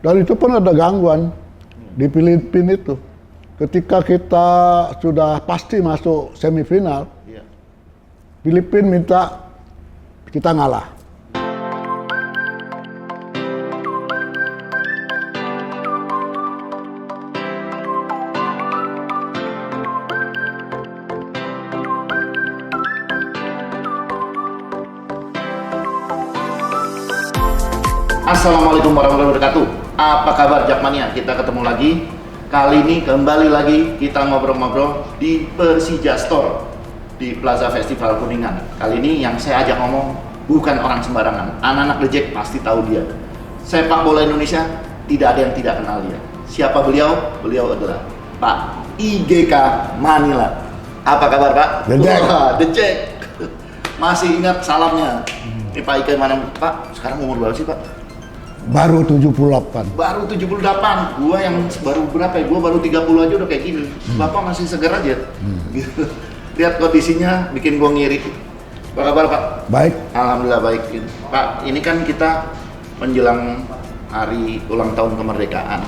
Dan itu pun ada gangguan di Filipina itu. Ketika kita sudah pasti masuk semifinal, Filipina minta kita ngalah. Assalamualaikum warahmatullahi wabarakatuh. Apa kabar Jakmania? Kita ketemu lagi. Kali ini kembali lagi kita ngobrol-ngobrol di Persija Store di Plaza Festival Kuningan. Kali ini yang saya ajak ngomong bukan orang sembarangan. Anak-anak The Jack pasti tahu dia. Sepak bola Indonesia tidak ada yang tidak kenal dia. Siapa beliau? Beliau adalah Pak IGK Manila. Apa kabar Pak? The Jack. Wah, The Jack. Masih ingat salamnya. Ini Pak IGK Manila. Pak, sekarang umur berapa sih Pak? Baru 78. Baru 78, gua yang baru berapa ya? Gua baru 30 aja udah kayak gini. Bapak masih segar aja. Gitu. Lihat kondisinya bikin gua ngiri. Apa kabar Pak? Baik. Alhamdulillah baik. Pak, ini kan kita menjelang hari ulang tahun kemerdekaan.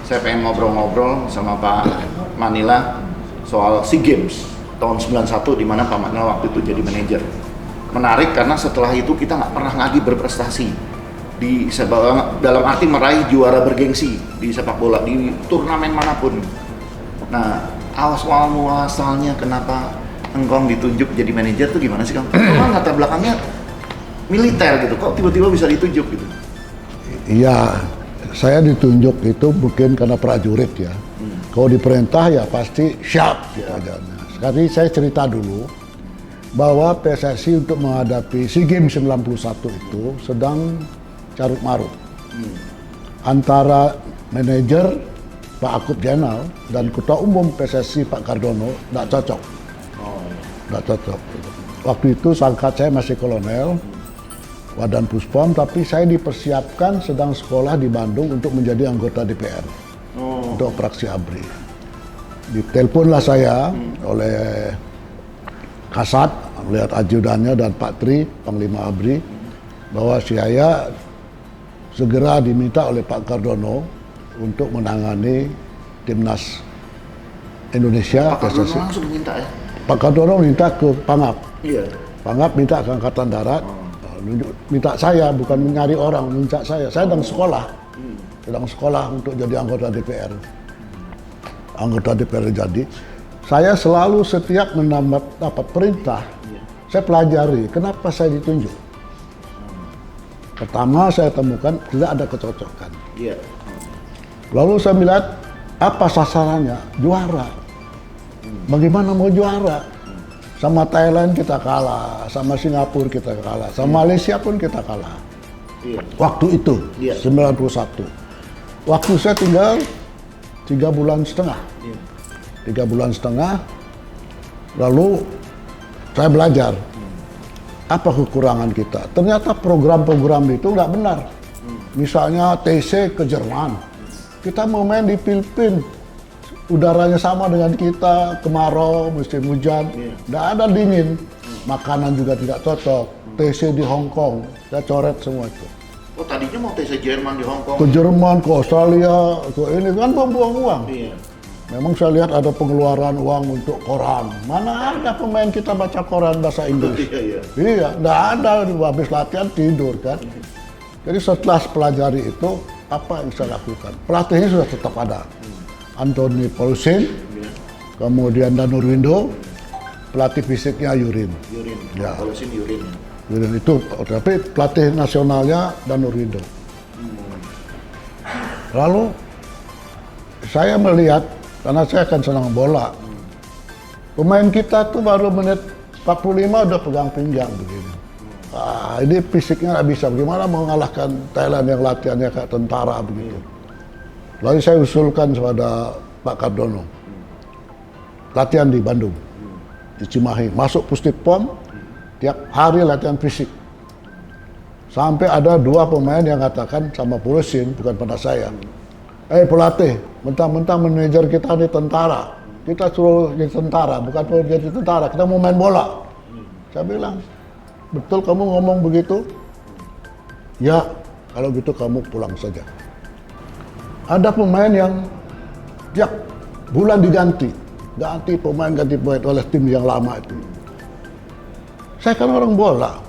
Saya pengen ngobrol-ngobrol sama Pak Manila soal SEA Games tahun 91 di mana Pak Manila waktu itu jadi manajer. Menarik karena setelah itu kita nggak pernah lagi berprestasi di dalam arti meraih juara bergengsi di sepak bola di turnamen manapun. Nah, awal muasalnya kenapa Engkong ditunjuk jadi manajer tuh gimana sih Kang? Kan latar belakangnya militer gitu, kok tiba-tiba bisa ditunjuk gitu? Iya, saya ditunjuk itu mungkin karena prajurit ya. Kalau diperintah ya pasti siap gitu aja. Sekarang saya cerita dulu bahwa PSSI untuk menghadapi SEA Games 91 itu sedang carut marut antara manajer Pak Akub Jenal dan Ketua Umum PSSI Pak Cardono nggak cocok. Waktu itu sangkat saya masih kolonel Wadan Puspom, tapi saya dipersiapkan sedang sekolah di Bandung untuk menjadi anggota DPR untuk praksi ABRI. Diteleponlah saya oleh Kasat, melihat ajudannya dan Pak Tri, Panglima ABRI, bahwa saya segera diminta oleh Pak Cardono untuk menangani timnas Indonesia. Pak Cardono langsung minta ya? Pak Cardono minta ke Pangap. Iya. Pangap minta ke Angkatan Darat, minta saya, bukan mencari orang, minta saya. Saya sedang sekolah untuk jadi anggota DPR. Anggota DPR jadi. Saya selalu setiap mendapat perintah, saya pelajari kenapa saya ditunjuk. Pertama saya temukan tidak ada kecocokan. Iya. Lalu saya melihat apa sasarannya? Juara. Bagaimana mau juara? Sama Thailand kita kalah, sama Singapura kita kalah, sama Malaysia pun kita kalah. Iya. Waktu itu, 91. Waktu saya tinggal 3 bulan setengah. 3 bulan setengah, lalu saya belajar. Apa kekurangan kita? Ternyata program-program itu nggak benar. Misalnya TC ke Jerman, kita mau main di Filipina, udaranya sama dengan kita, kemarau, musim hujan, nggak ada dingin, makanan juga tidak cocok. TC di Hong Kong, saya coret semua itu. Oh tadinya mau TC Jerman di Hong Kong? Ke Jerman, ke Australia, ke ini kan buang-buang uang. Iya. Memang saya lihat ada pengeluaran uang untuk koran. Mana ada pemain kita baca koran bahasa Inggris? Iya, nggak ada. Habis latihan tidur kan. Jadi setelah pelajari itu, apa yang saya lakukan? Pelatihnya sudah tetap ada. Anthony Paulsen, kemudian Danurwindo, pelatih fisiknya Yurin. Ya. Paulsen Yurin. Yurin itu, tapi pelatih nasionalnya Danurwindo. Lalu saya melihat, karena saya akan senang bola. Pemain kita tuh baru menit 45 udah pegang pinggang begini. Ini fisiknya nggak bisa. Bagaimana mengalahkan Thailand yang latihannya kayak tentara begitu. Lalu saya usulkan kepada Pak Cardono. Latihan di Bandung, di Cimahi. Masuk Puspom, tiap hari latihan fisik. Sampai ada 2 pemain yang katakan sama Pulusin, bukan pada saya. Pelatih, mentang-mentang manajer kita di tentara, kita suruh jadi tentara, bukan perlu jadi tentara, kita mau main bola. Saya bilang, betul kamu ngomong begitu? Ya, kalau gitu kamu pulang saja. Ada pemain yang tiap bulan diganti, ganti pemain oleh tim yang lama itu. Saya kan orang bola.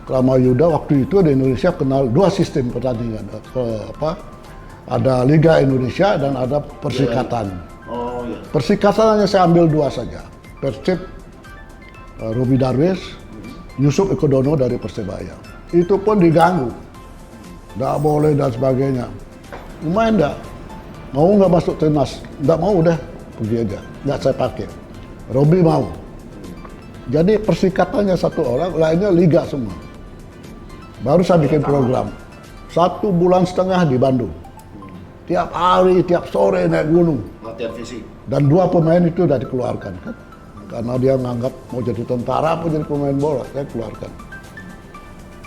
Krama Yuda waktu itu di Indonesia kenal dua sistem pertandingan, ada Liga Indonesia dan ada Persikatan. Oh iya. Persikatan hanya saya ambil dua saja, Persib, Robi Darwis, Yusuf Ikodono dari Persebaya. Itu pun diganggu, nggak boleh dan sebagainya. Lumayan nggak, mau nggak masuk timnas, nggak mau udah pergi aja, nggak saya pakai. Robi mau. Jadi Persikatannya satu orang, lainnya liga semua. Baru saya bikin program, 1,5 bulan di Bandung. Tiap hari, tiap sore naik gunung. Latihan fisik. Dan dua pemain itu udah dikeluarkan kan. Karena dia menganggap mau jadi tentara, mau jadi pemain bola, saya keluarkan.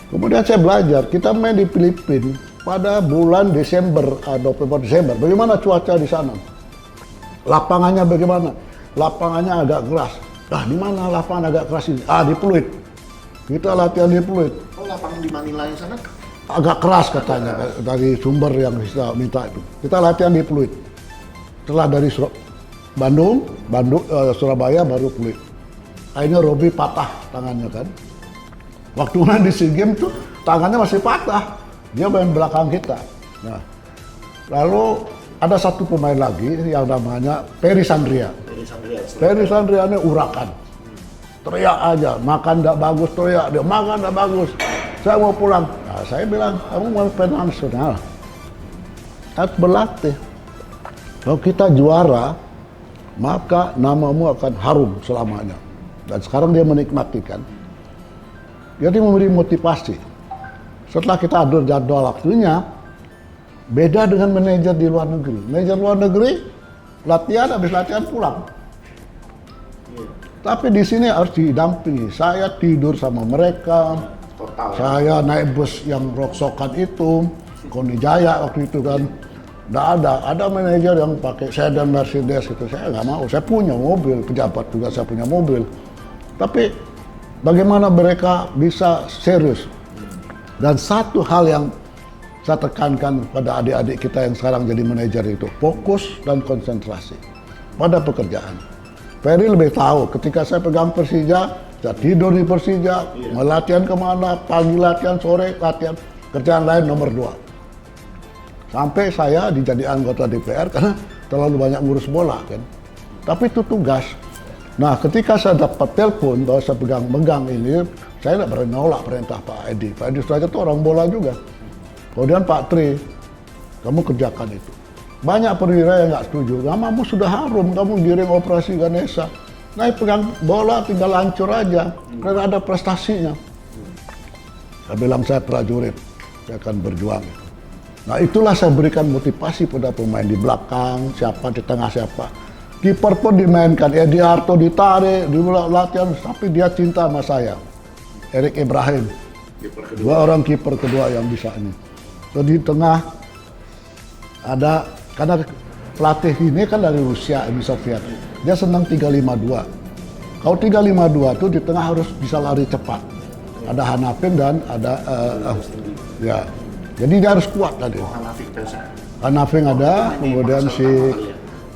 Kemudian saya belajar, kita main di Filipina pada bulan Desember, November Desember. Bagaimana cuaca di sana? Lapangannya bagaimana? Lapangannya agak keras. Nah, di mana lapangan agak keras ini? Di Pluit. Kita latihan di Pluit. Oh, lapangan di Manila yang sana? Agak keras katanya dari sumber yang kita minta itu. Kita latihan di Pluit. Setelah dari Bandung, Surabaya baru Pluit. Akhirnya Robi patah tangannya kan. Waktu main di SEA Games tuh tangannya masih patah. Dia main belakang kita. Nah, lalu ada satu pemain lagi yang namanya Peri Sandria. Peri Sandria ini urakan. Teriak aja, makan nggak bagus, teriak dia makan nggak bagus. Saya mau pulang. Nah, saya bilang, kamu mau pemain nasional, harus berlatih. Kalau kita juara, maka namamu akan harum selamanya. Dan sekarang dia menikmati kan. Jadi memberi motivasi. Setelah kita atur jadwal waktunya, beda dengan manajer di luar negeri. Manajer luar negeri, latihan, habis latihan pulang. Tapi di sini harus didampingi. Saya tidur sama mereka. Total. Saya naik bus yang roksokan itu, Koni Jaya waktu itu kan. Nggak ada. Ada manajer yang pakai sedan Mercedes gitu. Saya nggak mau. Saya punya mobil, pejabat juga saya punya mobil. Tapi bagaimana mereka bisa serius? Dan satu hal yang saya tekankan pada adik-adik kita yang sekarang jadi manajer itu, fokus dan konsentrasi pada pekerjaan. Ferry lebih tahu, ketika saya pegang Persija, saya tidur di Persija, melatihan kemana, pagi latihan, sore latihan, kerjaan lain nomor 2. Sampai saya dijadikan anggota DPR karena terlalu banyak ngurus bola kan. Tapi itu tugas. Nah, ketika saya dapat telepon bahwa saya megang ini, saya tidak berani nolak perintah Pak Edi. Pak Edi Sudrajat itu orang bola juga. Kemudian Pak Tri, kamu kerjakan itu. Banyak perwira yang nggak setuju. Namamu sudah harum, kamu giring operasi Ganesha. Nah, pegang bola tinggal hancur aja, karena ada prestasinya. Saya bilang saya prajurit, saya akan berjuang. Nah, itulah saya berikan motivasi pada pemain di belakang, siapa di tengah siapa. Kiper pun dimainkan, Edi Harto ditarik, di latihan, tapi dia cinta sama saya. Erik Ibrahim, dua orang kiper kedua yang bisa ini. Di tengah ada, karena pelatih ini kan dari Rusia, Uni Soviet. Dia senang 3-5-2. Kalau 3-5-2 itu di tengah harus bisa lari cepat. Ada Hanafin dan ada ya. Jadi dia harus kuat tadi. Hanafin ada, kemudian si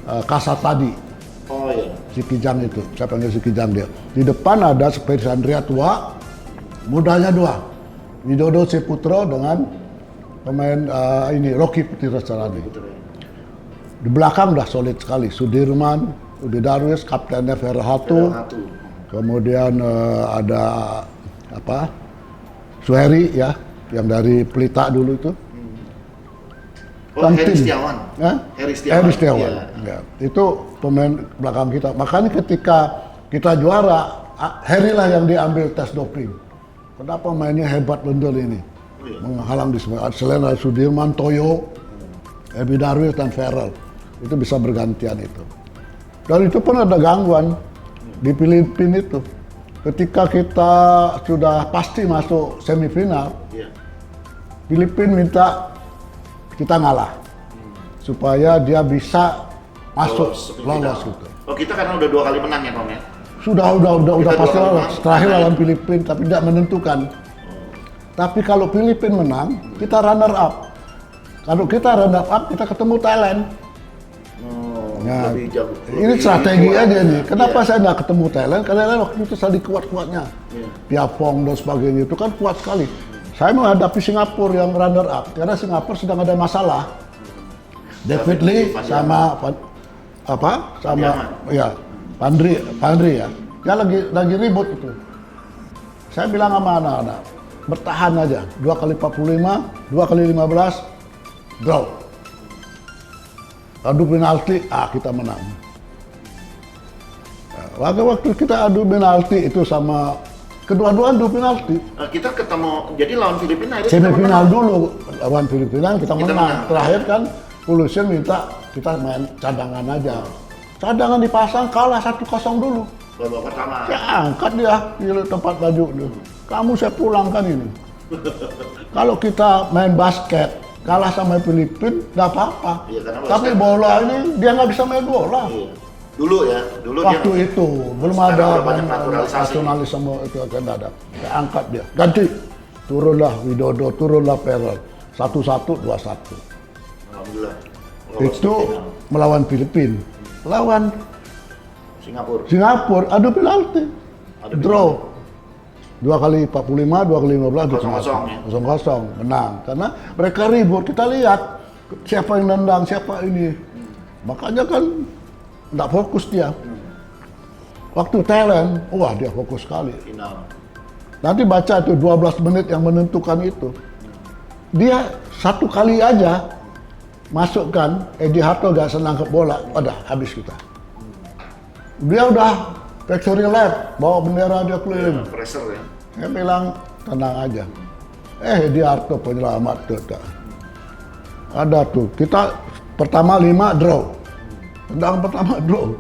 Kasat tadi. Oh iya. Si Kijang itu, saya panggil si Kijang dia. Di depan ada Peri Sandria tua, mudanya 2. Widodo Seputro dengan pemain ini Rocky Putirasarani. Di belakang udah solid sekali. Sudirman, Udi Darwis, kaptennya Ferhatu. Kemudian ada apa? Suheri ya, yang dari Pelita dulu itu. Oh, Heri Setiawan. Heri Setiawan. Ya. Itu pemain belakang kita. Makanya ketika kita juara, Heri lah yang diambil tes doping. Kenapa mainnya hebat Lendel ini? Menghalang di semua. Selain ada Sudirman, Toyo, Ebi Darwis dan Ferrell. Itu bisa bergantian itu. Dan itu pun ada gangguan di Filipina itu. Ketika kita sudah pasti masuk semifinal, Filipina minta kita ngalah supaya dia bisa masuk lolos gitu. Oh, kita karena udah 2 kali menang ya, Tom ya? Udah pasti lolos. Terakhir lawan Filipina tapi tidak menentukan. Tapi kalau Filipina menang, kita runner up. Kalau kita runner up, kita ketemu Thailand. Nah, Lebih jago. ini Lebih strategi kuat. aja nih. Kenapa Iya. saya nggak ketemu Thailand? Karena Thailand waktu itu saya kuat-kuatnya. Iya. Piapong dan sebagainya itu kan kuat sekali. Saya menghadapi Singapura yang runner up karena Singapura sedang ada masalah. David Lee sama ya Pandri ya. Dia lagi ribut itu. Saya bilang sama anak-anak, bertahan aja. 2 kali 45, 2 kali 15, draw. Adu penalti, kita menang. Nah, waktu kita adu penalti itu sama kedua-dua adu penalti. Kita ketemu, jadi lawan Filipina itu Semifinal dulu lawan Filipina kita menang. menang. Terakhir kan Pulusian minta kita main cadangan aja. Cadangan dipasang kalah 1-0 dulu. babak pertama. Ya angkat dia di tempat baju dulu. Kamu saya pulangkan ini. Kalau kita main basket kalah sama Filipina nggak apa-apa. Iya, karena Tapi basket- bola ini dia nggak bisa main bola. Iya. Dulu ya, dulu Waktu dia itu belum Sekarang ada udah banyak naturalisasi. nasionalisme itu akan ada. Saya angkat dia, ganti. Turunlah Widodo, turunlah Perel. 1-1, 2-1. Alhamdulillah. Lolos Itu ke final. melawan Filipina. Lawan Singapura. Singapura adu penalti. Adu Draw. 2 kali 45, 2 kali 15, 0-0 ya? 0-0 menang. Karena mereka ribut, kita lihat siapa yang nendang, siapa ini. Makanya kan nggak fokus dia. Waktu Thailand, wah dia fokus sekali. Final. Nanti baca tuh 12 menit yang menentukan itu. Dia satu kali aja masukkan, Eddie Harto gak senang ke bola, udah habis kita. Dia udah factory lap, bawa bendera dia keliling. Pressure ya. Saya bilang tenang aja. Eddie Harto penyelamat tuh. Ada tuh, kita pertama 5 draw. Tendang pertama draw.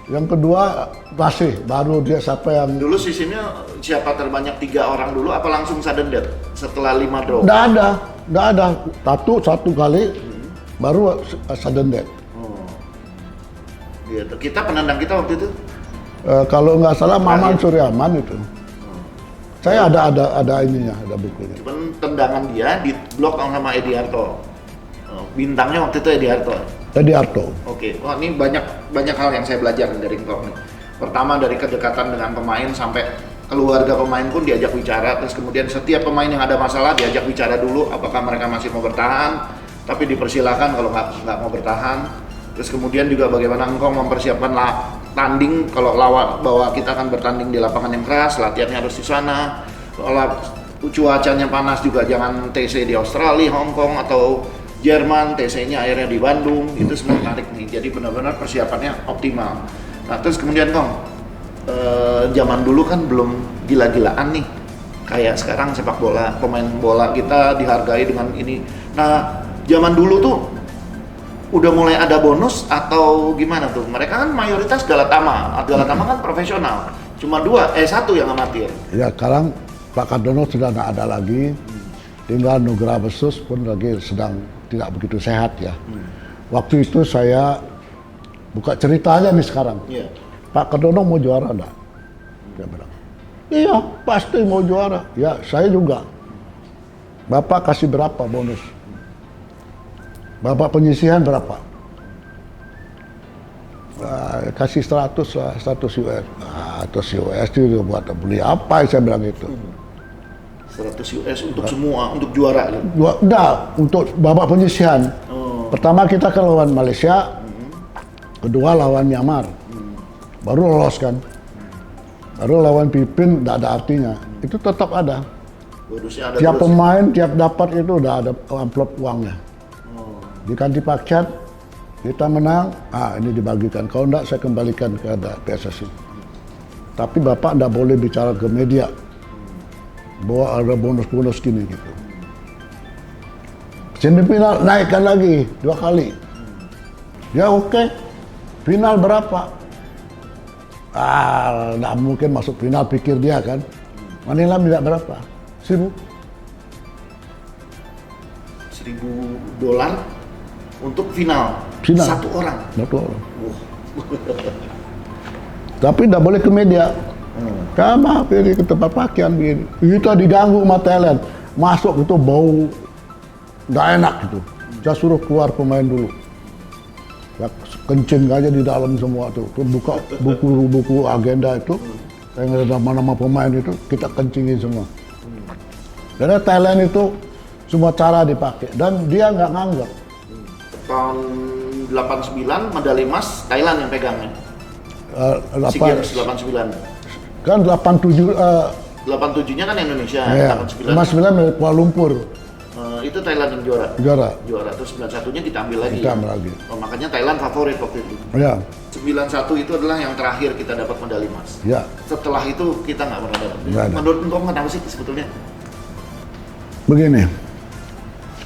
Yang kedua masih, baru dia siapa yang Dulu sistemnya siapa terbanyak 3 orang dulu apa langsung sudden death setelah 5 draw? nggak ada. Satu kali, baru sudden death. Oh. Iya, tuh. Kita penendang kita waktu itu Kalau nggak salah Maman Terakhir. Suryaman itu. Saya ada ininya, ada bukunya. cuman tendangan dia di blok sama Eddie Harto. Oh, bintangnya waktu itu Eddie Harto. Eddie Harto. Oke, wah ini banyak hal yang saya belajar dari Engkau nih. Pertama dari kedekatan dengan pemain sampai keluarga pemain pun diajak bicara, terus kemudian setiap pemain yang ada masalah diajak bicara dulu apakah mereka masih mau bertahan, tapi dipersilakan kalau nggak mau bertahan. Terus kemudian juga bagaimana Engkau mempersiapkan tanding kalau lawan bahwa kita akan bertanding di lapangan yang keras, latihannya harus di sana. Kalau cuacanya panas juga jangan TC di Australia, Hong Kong atau Jerman, TC-nya akhirnya di Bandung, itu semua menarik nih. Jadi benar-benar persiapannya optimal. Nah terus kemudian Kong, zaman dulu kan belum gila-gilaan nih. Kayak sekarang sepak bola, pemain bola kita dihargai dengan ini. Nah zaman dulu tuh udah mulai ada bonus atau gimana tuh? Mereka kan mayoritas Galatama kan profesional. Cuma 1 yang amatir. Ya sekarang Pak Kardono sudah nggak ada lagi. Tinggal Nugraha Besus pun lagi sedang tidak begitu sehat ya. Waktu itu saya buka ceritanya nih sekarang. Iya. Pak Kardono mau juara enggak? Dia bilang, iya pasti mau juara. Ya saya juga. Bapak kasih berapa bonus? Bapak penyisihan berapa? Kasih 100 lah, 100 US. 100 US itu buat beli apa saya bilang itu. 100 US untuk semua, untuk juara gitu. Enggak, untuk babak penyisihan. Oh. Pertama kita ke lawan Malaysia, kedua lawan Myanmar. Baru lolos kan. Baru lawan Filipina enggak ada artinya. Itu tetap ada. Bonusnya ada Tiap terus. pemain, tiap dapat itu udah ada amplop uangnya. Oh. Diganti paket, kita menang, ini dibagikan. Kalau enggak saya kembalikan ke PSSI. Tapi Bapak enggak boleh bicara ke media bahwa ada bonus-bonus gini gitu. Semifinal naikkan lagi 2 kali. Ya oke. Final berapa? Nggak mungkin masuk final pikir dia kan. Manila minta berapa? 1.000. $1.000 untuk final. Final. Satu orang. Satu orang. Wah. Tapi nggak boleh ke media. Sama pilih ke tempat pakaian begini. Kita diganggu sama Thailand. Masuk itu bau nggak enak gitu. Saya suruh keluar pemain dulu. Ya, kencing aja di dalam semua tuh. Terus buka buku-buku agenda itu, yang ada nama-nama pemain itu, kita kencingin semua. Karena Thailand itu semua cara dipakai, dan dia nggak nganggap. Tahun 89 medali emas Thailand yang pegang ya. SEA Games 89. Kan 87, 87-nya kan Indonesia, ya, 89. 89 dari Kuala Lumpur. Itu Thailand yang juara. Juara. Terus 91-nya kita ambil lagi. Kita ambil lagi. Makanya Thailand favorit waktu itu. Ya. 91 itu adalah yang terakhir kita dapat medali emas. Ya. Setelah itu kita nggak pernah dapat. Nggak ada. Menurut engkau kenapa sih sebetulnya? Begini,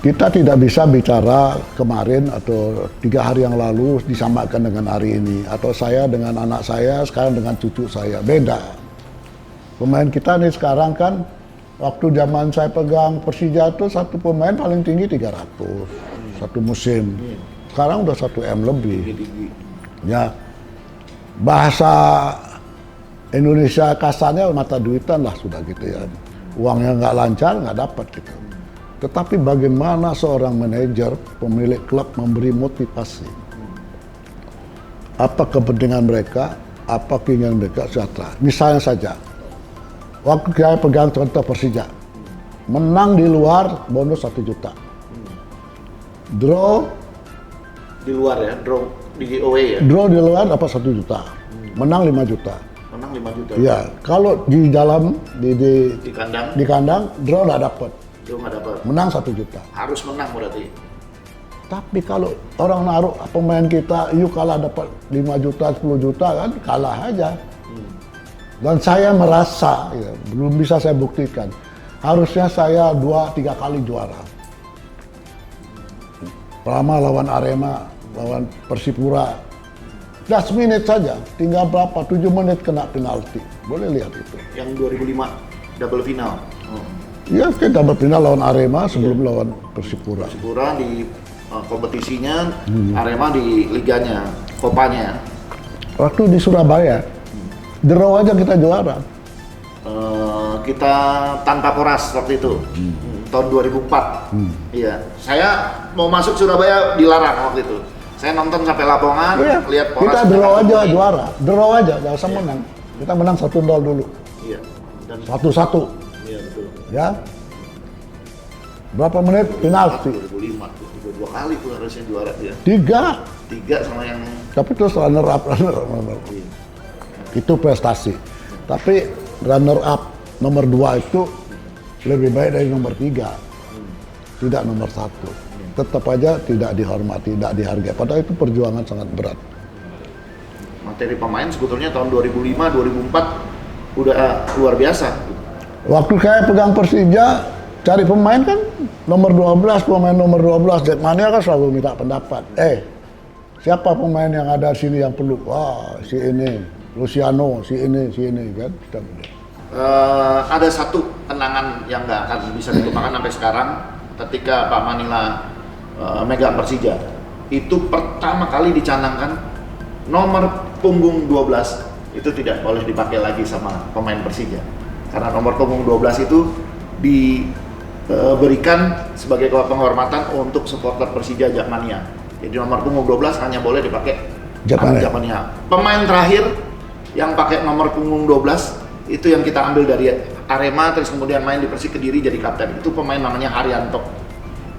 kita tidak bisa bicara kemarin atau 3 hari yang lalu disamakan dengan hari ini, atau saya dengan anak saya sekarang dengan cucu saya, beda. Pemain kita nih sekarang kan, waktu zaman saya pegang Persija itu satu pemain paling tinggi 300 satu musim. Sekarang udah 1 M lebih. Ya, bahasa Indonesia kasarnya mata duitan lah sudah gitu ya. Uangnya nggak lancar, nggak dapat gitu. Tetapi bagaimana seorang manajer, pemilik klub memberi motivasi? Apa kepentingan mereka, apa keinginan mereka sejahtera. Misalnya saja, waktu saya pegang contoh Persija, menang di luar bonus 1 juta. Draw Di luar ya, draw di away ya. Draw di luar dapat 1 juta, menang 5 juta. Menang 5 juta. Ya, kalau di dalam Di kandang draw nggak dapat, draw nggak dapat. menang 1 juta. Harus menang berarti. Tapi kalau orang naruh pemain kita, yuk kalah dapat 5 juta, 10 juta kan kalah aja. Dan saya merasa, ya, belum bisa saya buktikan, harusnya saya 2-3 kali juara. Pertama lawan Arema, lawan Persipura, last minute saja, tinggal berapa, 7 menit kena penalti. Boleh lihat itu. Yang 2005 double final. Iya, kita double final lawan Arema sebelum lawan Persipura. Persipura di kompetisinya, Arema di liganya, kopanya. Waktu di Surabaya, draw aja kita juara. Kita tanpa poras waktu itu, tahun 2004. Iya, saya mau masuk Surabaya dilarang waktu itu. Saya nonton sampai Lamongan, Iya, lihat poras. kita draw aja juara, draw aja, jangan usah menang. Kita menang 1-0 dulu, Iya, dan 1-1, iya betul. ya. Berapa menit penalti? 2005, udah 2 kali tuh harusnya juara dia. 3, sama yang tapi terus runner up. iya. Itu prestasi. Tapi runner up nomor 2 itu lebih baik dari nomor 3, tidak nomor 1. Tetap aja tidak dihormati, tidak dihargai. Padahal itu perjuangan sangat berat. Materi pemain sebetulnya tahun 2005, 2004 udah luar biasa. Waktu saya pegang Persija, cari pemain kan nomor 12, pemain nomor 12, Jackmania kan selalu minta pendapat. Siapa pemain yang ada sini yang perlu? Wah, si ini, Luciano, si ini kan. Ada satu kenangan yang nggak akan bisa dilupakan sampai sekarang ketika Pak Manila megang Persija. Itu pertama kali dicanangkan nomor punggung 12 itu tidak boleh dipakai lagi sama pemain Persija. Karena nomor punggung 12 itu diberikan sebagai penghormatan untuk supporter Persija Jackmania. Jadi nomor punggung 12 hanya boleh dipakai Jackmania. Pemain terakhir yang pakai nomor punggung 12 itu yang kita ambil dari Arema, terus kemudian main di Persik Kediri jadi kapten. Itu pemain namanya Haryanto.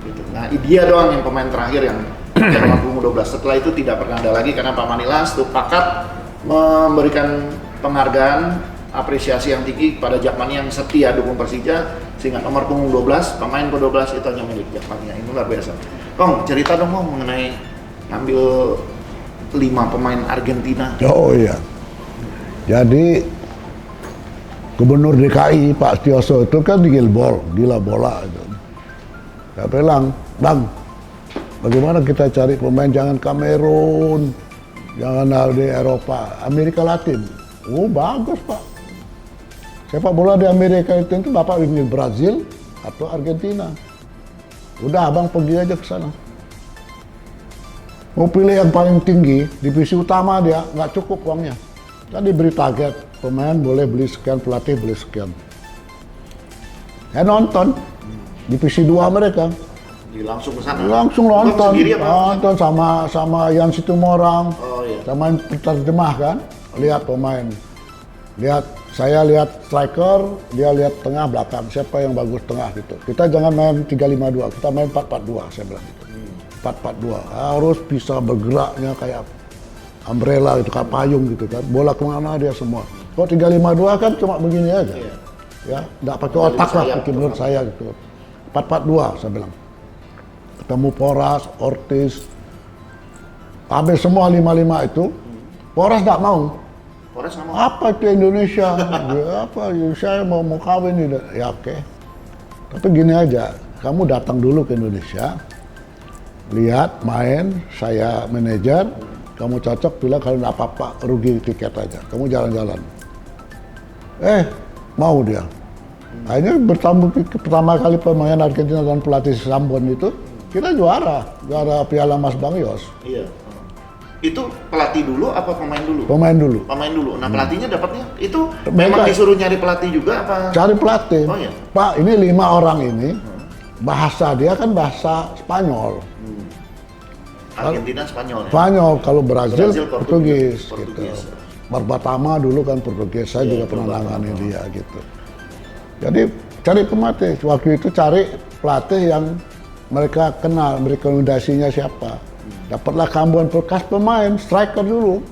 Gitu. Nah, dia doang yang pemain terakhir yang pakai nomor punggung 12. Setelah itu tidak pernah ada lagi karena Pak Manila sepakat memberikan penghargaan apresiasi yang tinggi pada Jackmania yang setia dukung Persija, sehingga nomor punggung 12, pemain ke-12 itu hanya milik Jackmania. Ini luar biasa. Kong, cerita dong Kong mengenai ngambil 5 pemain Argentina. Oh iya. Jadi Gubernur DKI Pak Setioso itu kan gila bola. Saya bilang, Bang, bagaimana kita cari pemain, jangan Kamerun, jangan di Eropa, Amerika Latin. Oh bagus Pak. Sepak bola di Amerika itu Bapak ingin Brazil atau Argentina. Udah Abang pergi aja ke sana. Mau pilih yang paling tinggi, divisi utama dia nggak cukup uangnya. Kan diberi target, pemain boleh beli sekian, pelatih beli sekian. Saya nonton divisi 2 mereka. Langsung ke sana. Langsung Bang nonton, sendiri apa? nonton sama Yan Situmorang, Oh iya. sama yang terjemah kan, lihat pemain, saya lihat striker, dia lihat tengah belakang, siapa yang bagus tengah gitu. Kita jangan main 3-5-2, kita main 4-4-2, saya bilang gitu. 4-4-2, harus bisa bergeraknya kayak umbrella gitu, kayak payung gitu kan, bola kemana dia semua. Kalau 3-5-2 kan cuma begini aja, ya, nggak pakai otak lah, menurut saya gitu. 4-4-2, saya bilang. Ketemu Poras, Ortiz, habis semua 5-5 itu, Poras nggak mau. Poras nggak mau. Apa itu Indonesia? Ya, apa? Saya mau kawin ini. Ya oke. Tapi gini aja, kamu datang dulu ke Indonesia, lihat main, saya manajer, kamu cocok, bilang kalau nggak apa-apa, rugi tiket aja. Kamu jalan-jalan. Mau dia. Akhirnya pertama kali pemain Argentina dan pelatih Sambon itu, kita juara Piala Mas Bang Yos. Iya. Itu pelatih dulu apa pemain dulu? Pemain dulu. Pemain dulu. Nah pelatihnya dapatnya itu Mereka- memang disuruh nyari pelatih juga apa? Cari pelatih. Oh, iya. Pak, ini 5 orang ini, bahasa dia kan bahasa Spanyol. Argentina Spanyol ya. Spanyol, kalau Brazil, Brazil, Portugis, Portugis. gitu. Barbatama dulu kan Portugis, saya juga pernah nangani dia gitu. Jadi cari pelatih, waktu itu cari pelatih yang mereka kenal, rekomendasinya siapa. Dapatlah Kambuan bekas pemain, striker dulu.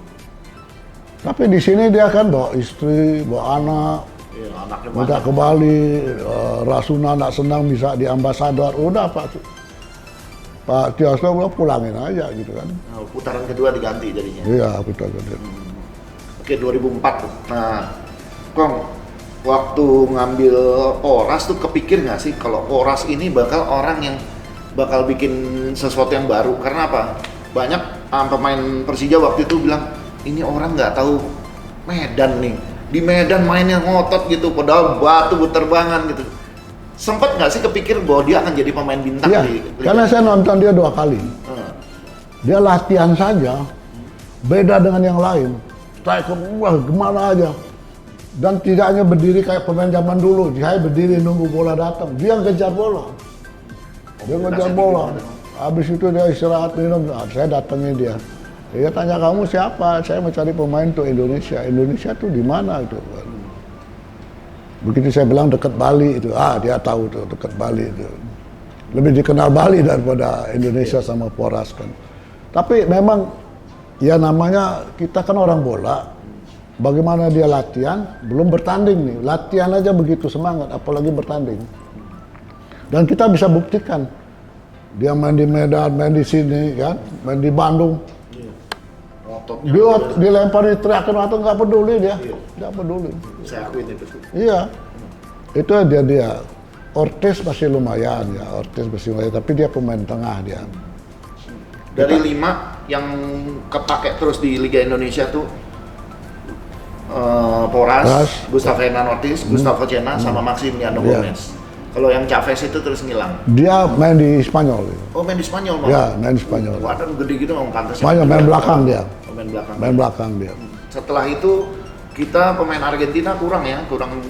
Tapi di sini dia kan bawa istri, bawa anak, Iya, anaknya minta banyak. ke Bali, Rasuna nggak senang bisa di ambasador, udah Pak Tiosko bilang pulangin aja gitu kan. Nah, putaran kedua diganti jadinya. Iya, betul betul. Oke 2004 tuh. Nah, Kong, waktu ngambil Poras tuh kepikir nggak sih kalau Poras ini bakal orang yang bakal bikin sesuatu yang baru? Karena apa? Banyak pemain Persija waktu itu bilang ini orang nggak tahu Medan nih. Di Medan mainnya ngotot gitu, padahal batu berterbangan gitu. Sempet nggak sih kepikir bahwa dia akan jadi pemain bintang Iya, di karena saya nonton dia 2 kali. Dia latihan saja, beda dengan yang lain. Striker, wah gimana aja. Dan tidak hanya berdiri kayak pemain zaman dulu, saya berdiri nunggu bola datang. Dia ngejar bola. Dia ngejar bola. Habis itu dia istirahat minum, saya datangin dia. Dia tanya, kamu siapa? Saya mau cari pemain untuk Indonesia. Indonesia tuh di mana itu? Begitu saya bilang dekat Bali itu, dia tahu tuh dekat Bali itu. Lebih dikenal Bali daripada Indonesia sama Poras kan. Tapi memang ya namanya kita kan orang bola. Bagaimana dia latihan, belum bertanding nih. Latihan aja begitu semangat, apalagi bertanding. Dan kita bisa buktikan. Dia main di Medan, main di sini kan, main di Bandung. Ngototnya. Dia dilempar di teriakan atau nggak peduli dia, nggak peduli. Saya akuin itu. Iya, itu dia. Ortiz masih lumayan ya, Ortiz masih lumayan, tapi dia pemain tengah dia. Dari 5 yang kepake terus di Liga Indonesia tuh Poras, Gustavo Hernan Ortiz, Gustavo Cena, sama Maximiano Iya. Gomez. Kalau yang Chavez itu terus ngilang. Dia main di Spanyol. Oh main di Spanyol Ya, malah? main di Spanyol. Waduh gede gitu emang pantas. Spanyol main belakang dia. Oh, main belakang. Main belakang dia. Setelah itu kita pemain Argentina kurang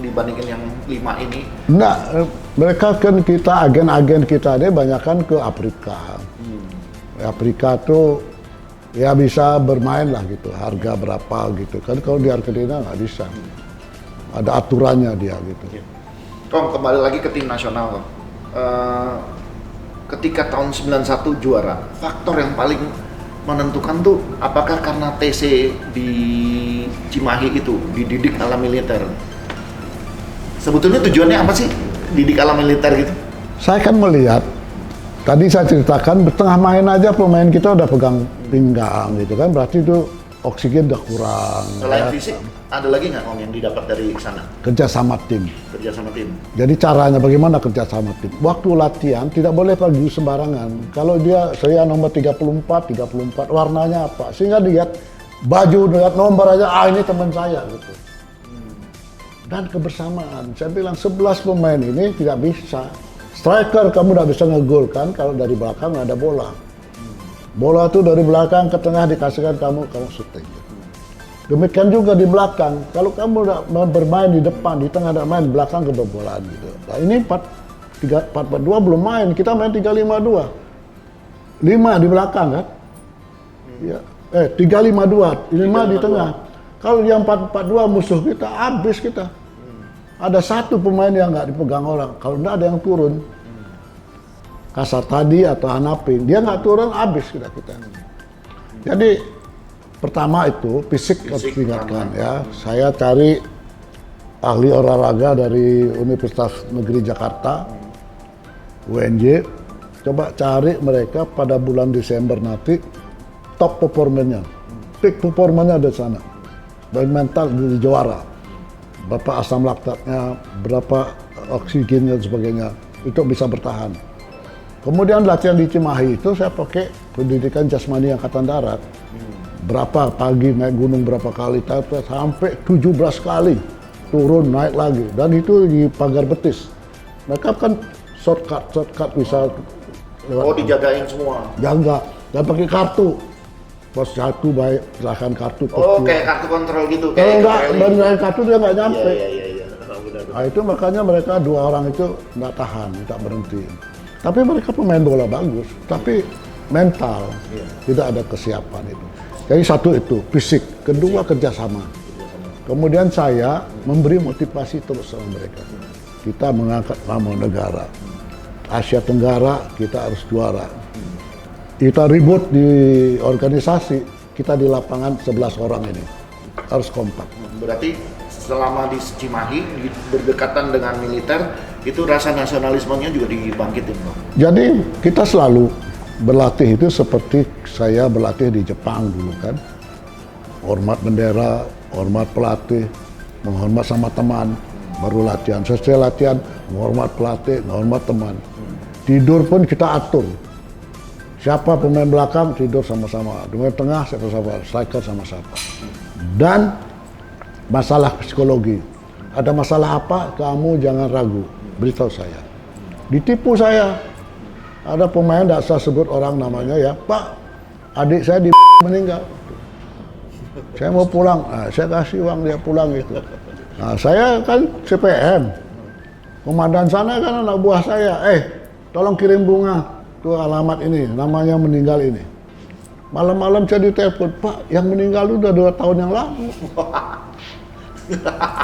dibandingin yang 5 ini. Enggak, mereka kan kita, agen-agen kita dia banyakkan ke Afrika. Afrika tuh ya bisa bermain lah gitu, harga berapa gitu. Kan kalau di Argentina nggak bisa. Ada aturannya dia gitu. Kong, kembali lagi ke tim nasional, Kong. Ketika tahun 91 juara, faktor yang paling menentukan tuh apakah karena TC di Cimahi itu dididik ala militer? Sebetulnya tujuannya apa sih didik ala militer gitu? Saya kan melihat, tadi saya ceritakan tengah main aja pemain kita udah pegang pinggang gitu kan, berarti itu oksigen udah kurang. Selain ya. fisik, ada lagi nggak Om yang didapat dari sana? Kerja sama tim. Kerja sama tim. Jadi caranya bagaimana kerja sama tim? Waktu latihan tidak boleh pergi sembarangan. Kalau dia, saya nomor 34, warnanya apa? Sehingga lihat baju, lihat nomor aja, ini teman saya gitu. Dan kebersamaan. Saya bilang 11 pemain ini tidak bisa. Striker kamu tidak bisa ngegol kan kalau dari belakang nggak ada bola. Bola tuh dari belakang ke tengah dikasihkan kamu syuting. Demikian juga di belakang. Kalau kamu bermain di depan, di tengah tidak main, belakang kebobolan gitu. Nah ini 4-4-2 belum main, kita main 3-5-2. 5 di belakang kan? Ya. 3-5-2, 5 di tengah. Kalau yang 4-4-2 musuh kita, habis kita. Ada satu pemain yang nggak dipegang orang, kalau nggak ada yang turun. Kasar tadi atau Hanapin, dia nggak turun, habis kita. Jadi pertama itu fisik harus diingatkan ya. Saya cari ahli olahraga dari Universitas Negeri Jakarta, UNJ. Coba cari mereka pada bulan Desember nanti top performanya, peak performanya ada di sana. Baik mental jadi juara. Berapa asam laktatnya, berapa oksigennya dan sebagainya, itu bisa bertahan. Kemudian latihan di Cimahi itu saya pakai pendidikan jasmani angkatan darat. Berapa pagi naik gunung berapa kali, sampai 17 kali turun naik lagi, dan itu di pagar betis. Mereka kan shortcut bisa lewat. Oh, dijagain semua. Jaga, dan pakai kartu. Pos 1 baik, silahkan kartu. Oh, kayak kartu kontrol gitu. Kalau enggak, dengan kartu dia nggak nyampe. Iya. Nah itu makanya mereka 2 orang itu nggak tahan, nggak berhenti. Tapi mereka pemain bola bagus, tapi mental tidak ada kesiapan itu. Jadi satu itu fisik, kedua kerjasama. Kemudian saya memberi motivasi terus sama mereka. Kita mengangkat nama negara. Asia Tenggara kita harus juara. Kita ribut di organisasi, kita di lapangan 11 orang ini harus kompak. Berarti selama di Cimahi berdekatan dengan militer, itu rasa nasionalismenya juga dibangkitin, Bang. Jadi kita selalu berlatih itu seperti saya berlatih di Jepang dulu kan. Hormat bendera, hormat pelatih, menghormat sama teman, baru latihan. Sesuai latihan, menghormat pelatih, menghormat teman. Tidur pun kita atur. Siapa pemain belakang tidur sama-sama, pemain tengah sama-sama, striker sama-sama. Dan masalah psikologi. Ada masalah apa, kamu jangan ragu, beritahu saya. Ditipu saya. Ada pemain, tidak saya sebut orang namanya ya, Pak, adik saya meninggal. Saya mau pulang, saya kasih uang dia pulang gitu. Nah, saya kan CPM. Komandan sana kan anak buah saya, tolong kirim bunga. Tuh alamat ini, namanya meninggal ini. Malam-malam saya ditelepon, Pak, yang meninggal itu udah 2 tahun yang lalu.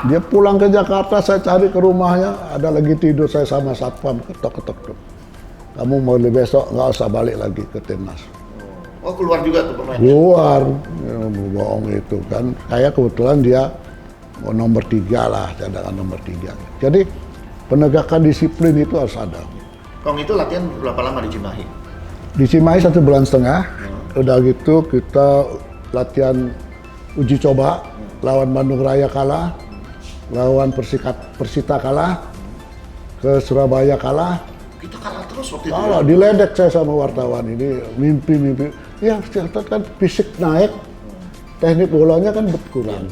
Dia pulang ke Jakarta, saya cari ke rumahnya, ada lagi tidur saya sama satpam, ketok-ketok. Kamu mulai besok nggak usah balik lagi ke timnas. Oh, keluar juga tuh pemainnya? Keluar, ya, bohong itu kan. Saya kebetulan dia nomor 3 lah, cadangan nomor 3. Jadi penegakan disiplin itu harus ada. Kong itu latihan berapa lama di Cimahi? Di Cimahi 1,5 bulan. Udah gitu kita latihan uji coba, lawan Bandung Raya kalah, lawan Persita kalah, ke Surabaya kalah. Kita kalah terus waktu itu. Kalah, diledek saya sama wartawan ini, mimpi. Ya, ternyata kan fisik naik, teknik bolanya kan berkurang.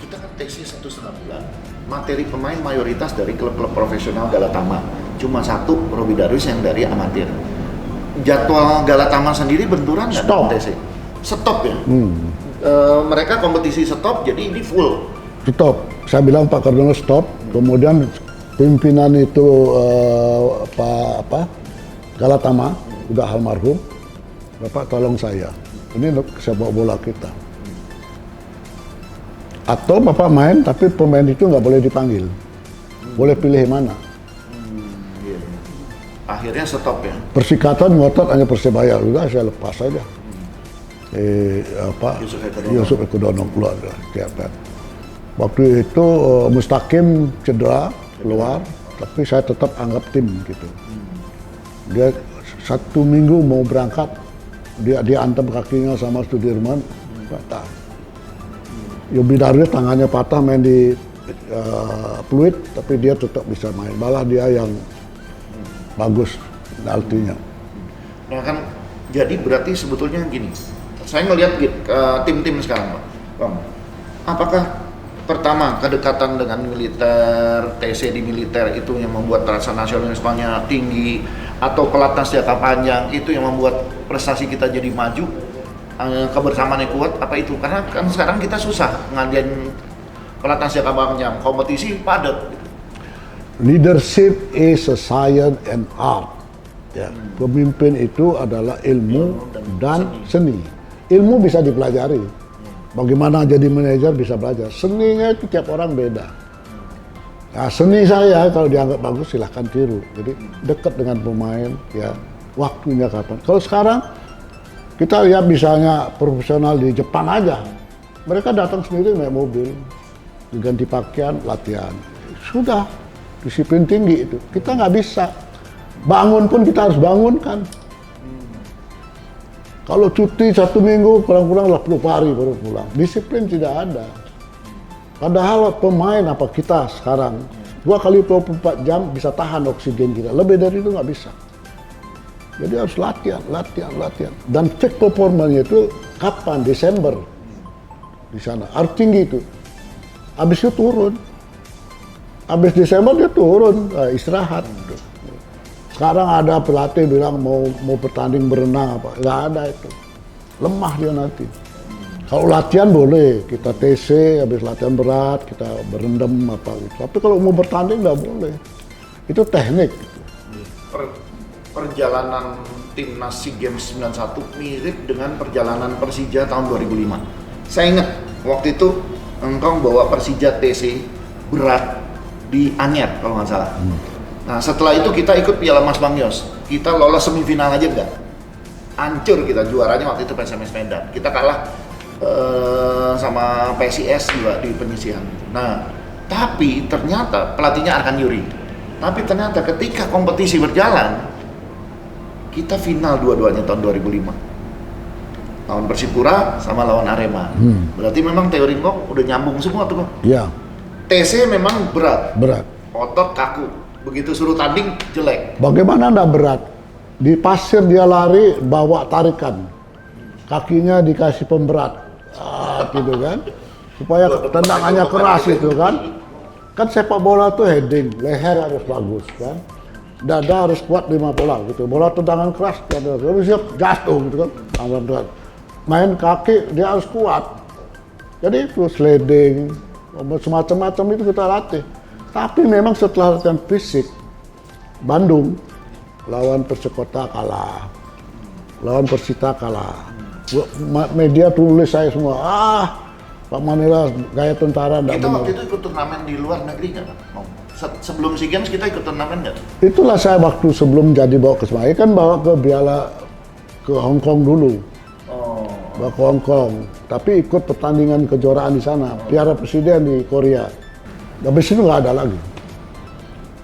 Kita kan TC 1,5 bulan, materi pemain mayoritas dari klub-klub profesional Galatama. Cuma 1, Robi Darwis yang dari amatir. Jadwal Galatama sendiri benturan nggak dengan TC? Stop ya? Mereka kompetisi stop, jadi ini full. Stop. Saya bilang Pak Kardinal stop. Kemudian pimpinan itu Galatama, udah almarhum. Bapak tolong saya. Ini sepak bola kita. Atau Bapak main, tapi pemain itu nggak boleh dipanggil. Boleh pilih mana. Akhirnya stop ya? Persikatan ngotot hanya Persebaya, udah saya lepas saja. Yusuf Eko Dono keluar. Waktu itu Mustaqim cedera keluar, tapi saya tetap anggap tim gitu. Dia 1 minggu mau berangkat, dia antem kakinya sama Sudirman, patah. Yobi Darwis tangannya patah main di Pluit, tapi dia tetap bisa main. Malah dia yang bagus penaltinya. Nah kan, jadi berarti sebetulnya gini, saya ngelihat tim-tim sekarang, Pak. Bang, apakah pertama kedekatan dengan militer, TC di militer itu yang membuat rasa nasionalismenya tinggi, atau pelatnas jangka panjang itu yang membuat prestasi kita jadi maju, kebersamaan yang kuat, apa itu? Karena kan sekarang kita susah ngadain pelatnas jangka panjang, kompetisi padat. leadership is a science and art. Ya, pemimpin itu adalah ilmu dan seni. Ilmu bisa dipelajari. Bagaimana jadi manajer bisa belajar. Seninya itu tiap orang beda. Nah, seni saya kalau dianggap bagus silahkan tiru. Jadi dekat dengan pemain, ya waktunya kapan. Kalau sekarang kita lihat misalnya profesional di Jepang aja, mereka datang sendiri naik mobil, diganti pakaian, latihan. Sudah disiplin tinggi itu. Kita nggak bisa. Bangun pun kita harus bangunkan. Kalau cuti 1 minggu kurang-kurang 80 hari baru pulang. Disiplin tidak ada. Padahal pemain apa kita sekarang 2 kali 24 jam bisa tahan oksigen kita. Lebih dari itu nggak bisa. Jadi harus latihan. Dan peak performanya itu kapan? Desember di sana. Harus tinggi itu. Habis itu turun. Habis Desember dia turun, istirahat. Sekarang ada pelatih bilang mau bertanding berenang apa, nggak ada itu. Lemah dia nanti. Kalau latihan boleh, kita TC, habis latihan berat, kita berendam apa gitu. Tapi kalau mau bertanding nggak boleh. Itu teknik. Perjalanan timnas SEA Games 91 mirip dengan perjalanan Persija tahun 2005. Saya ingat waktu itu engkau bawa Persija TC berat di Anyar kalau nggak salah. Nah setelah itu kita ikut Piala Mas Bang Yos. Kita lolos semifinal aja enggak? Hancur kita, juaranya waktu itu PSMS Medan. Kita kalah sama PSIS juga di penyisihan. Nah tapi ternyata pelatihnya Arkan Yuri. Tapi ternyata ketika kompetisi berjalan, kita final dua-duanya tahun 2005. Lawan Persipura sama lawan Arema. Berarti memang teori kok udah nyambung semua tuh. Ya. TC memang berat. Berat. Otot kaku. Begitu suruh tanding jelek. Bagaimana enggak berat? Di pasir dia lari bawa tarikan. Kakinya dikasih pemberat. Gitu kan. Supaya tendangannya keras itu kan. Kan sepak bola tuh heading, leher harus bagus kan. Dada harus kuat 5 bola gitu. Bola tendangan keras, harus siap jatuh gitu kan. Main kaki dia harus kuat. Jadi itu sliding, semacam-macam itu kita latih. Tapi memang setelah latihan fisik, Bandung lawan Persikota kalah, lawan Persita kalah. Media tulis saya semua, Pak Manila gaya tentara enggak benar. Kita waktu itu ikut turnamen di luar negeri nggak? Sebelum SEA Games kita ikut turnamen nggak? Itulah saya waktu sebelum jadi bawa ke Semarang, kan bawa ke ke Hong Kong dulu. Bawa ke Hong Kong, tapi ikut pertandingan kejuaraan di sana, Piala Presiden di Korea. Habis itu nggak ada lagi.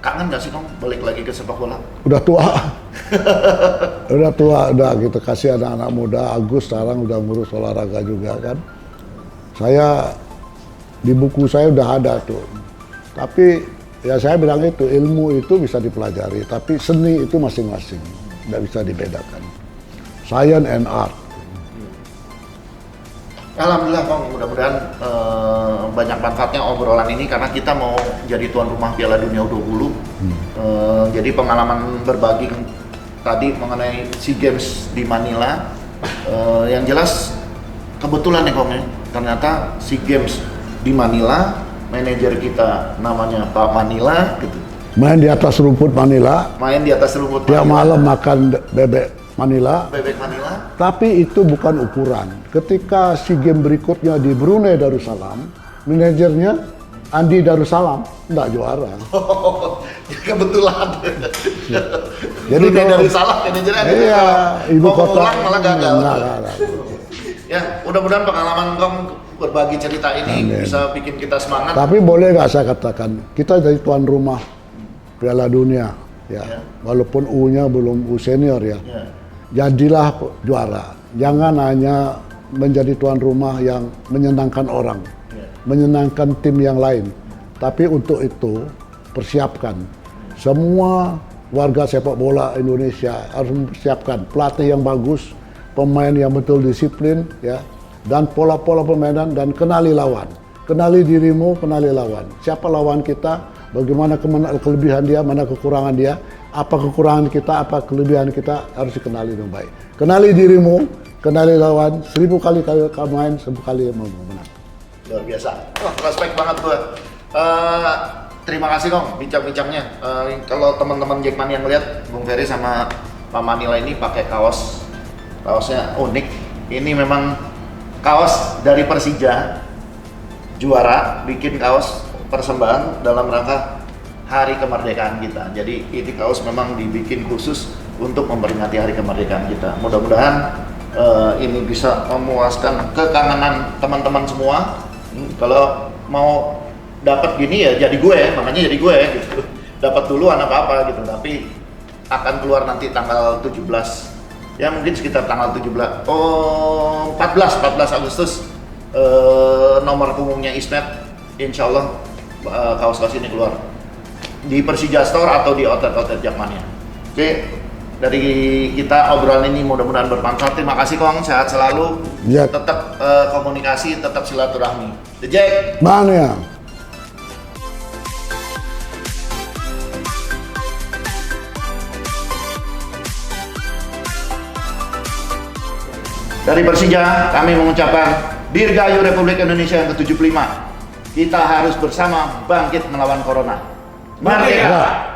Kangen nggak sih Kong balik lagi ke sepak bola? Udah tua. udah gitu, kasih anak-anak muda. Agus sekarang udah ngurus olahraga juga kan. Saya di buku saya udah ada tuh. Tapi ya saya bilang itu, ilmu itu bisa dipelajari, tapi seni itu masing-masing, nggak bisa dibedakan. Science and art. Alhamdulillah Kong, mudah-mudahan banyak manfaatnya obrolan ini karena kita mau jadi tuan rumah Piala Dunia U20. Jadi pengalaman berbagi tadi mengenai SEA Games di Manila, yang jelas kebetulan ya Kong ya, ternyata SEA Games di Manila, manajer kita namanya Pak Manila gitu. Main di atas rumput Manila. Main di atas rumput Tiap Manila. malam makan bebek Manila. Bebek Manila. Tapi itu bukan ukuran. Ketika SEA Games berikutnya di Brunei Darussalam, manajernya Andi Darussalam nggak juara. Kebetulan. Jadi kalau Darussalam manajernya iya, ibu kota malah gagal. Enggak. Ya, mudah-mudahan pengalaman Kong berbagi cerita ini Amin. bisa bikin kita semangat. Tapi boleh nggak saya katakan, kita jadi tuan rumah Piala Dunia, ya. Walaupun U-nya belum U senior ya. Jadilah juara. Jangan hanya menjadi tuan rumah yang menyenangkan orang, menyenangkan tim yang lain. Tapi untuk itu persiapkan. Semua warga sepak bola Indonesia harus mempersiapkan pelatih yang bagus, pemain yang betul disiplin, ya, dan pola-pola permainan, dan kenali lawan. Kenali dirimu, kenali lawan. Siapa lawan kita, bagaimana kelebihan dia, mana kekurangan dia, apa kekurangan kita, apa kelebihan kita, harus dikenali dengan baik. Kenali dirimu, kenali lawan, 1000 kali kamu main, 1000 kali mau menang. Luar biasa. Wah, respect banget gue. terima kasih Kong bincang-bincangnya. Kalau teman-teman Jackmania yang ngeliat Bung Ferry sama Pak Manila ini pakai kaosnya unik. Ini memang kaos dari Persija juara, bikin kaos persembahan dalam rangka Hari Kemerdekaan kita. Jadi ini kaos memang dibikin khusus untuk memperingati Hari Kemerdekaan kita. Mudah-mudahan ini bisa memuaskan kekangenan teman-teman semua. Kalau mau dapat gini ya jadi gue, makanya jadi gue gitu. Dapat duluan apa-apa gitu, tapi akan keluar nanti tanggal 17. Ya mungkin sekitar tanggal 17. 14 Agustus nomor punggungnya Ismet. Insya Allah kaos-kaos ini keluar di Persija Store atau di outlet-outlet Jackmania. Oke, dari kita obrolan ini mudah-mudahan bermanfaat. Terima kasih Kong, sehat selalu. Ya. Tetap komunikasi, tetap silaturahmi. The Jack Mania. Dari Persija, kami mengucapkan Dirgahayu Republik Indonesia yang ke-75. Kita harus bersama bangkit melawan Corona. Merdeka!